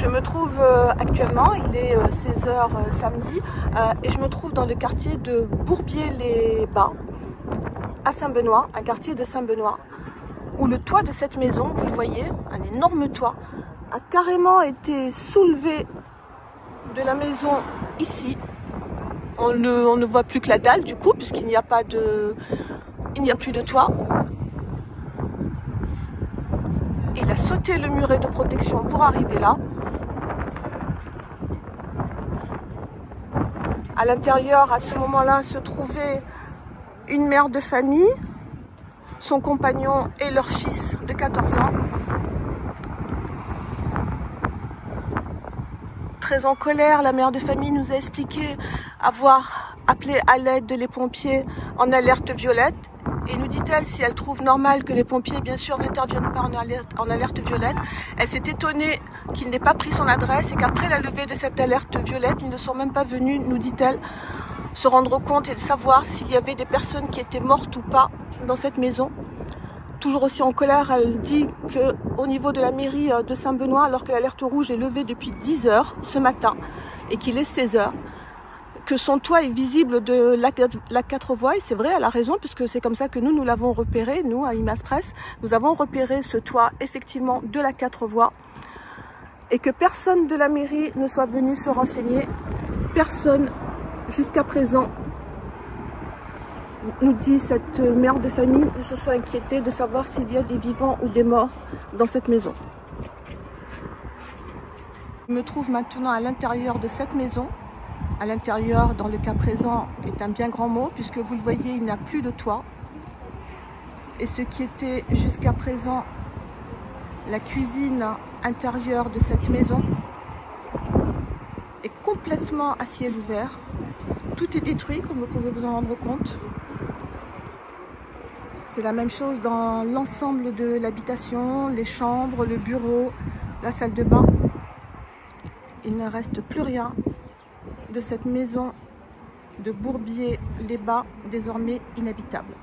Je me trouve actuellement, il est 16 h samedi, et je me trouve dans le quartier de Bourbier-les-Bas, à Saint-Benoît, un quartier de Saint-Benoît, où le toit de cette maison, vous le voyez, un énorme toit, a carrément été soulevé de la maison ici. On ne voit plus que la dalle du coup, puisqu'il n'y a pas de, il n'y a plus de toit. Il a sauté le muret de protection pour arriver là. À l'intérieur, à ce moment-là, se trouvait une mère de famille, son compagnon et leur fils de 14 ans. Très en colère, la mère de famille nous a expliqué avoir appelé à l'aide les pompiers en alerte violette. Et nous dit-elle, si elle trouve normal que les pompiers, bien sûr, n'interviennent pas en alerte violette, elle s'est étonnée qu'ils n'aient pas pris son adresse et qu'après la levée de cette alerte violette, ils ne sont même pas venus, nous dit-elle, se rendre compte et de savoir s'il y avait des personnes qui étaient mortes ou pas dans cette maison. Toujours aussi en colère, elle dit qu'au niveau de la mairie de Saint-Benoît, alors que l'alerte rouge est levée depuis 10 h ce matin et qu'il est 16 h, que son toit est visible de la 4 voies, et c'est vrai, elle a raison, puisque c'est comme ça que nous l'avons repéré, nous à Image Presse, nous avons repéré ce toit effectivement de la 4 voies, et que personne de la mairie ne soit venu se renseigner, personne jusqu'à présent, nous dit cette mère de famille, ne se soit inquiétée de savoir s'il y a des vivants ou des morts dans cette maison. Je me trouve maintenant à l'intérieur de cette maison. À l'intérieur, dans le cas présent, est un bien grand mot, puisque vous le voyez, il n'y a plus de toit. Et ce qui était jusqu'à présent la cuisine intérieure de cette maison est complètement à ciel ouvert. Tout est détruit, comme vous pouvez vous en rendre compte. C'est la même chose dans l'ensemble de l'habitation, les chambres, le bureau, la salle de bain. Il ne reste plus rien de cette maison de Bourbier-les-Bas, désormais inhabitable.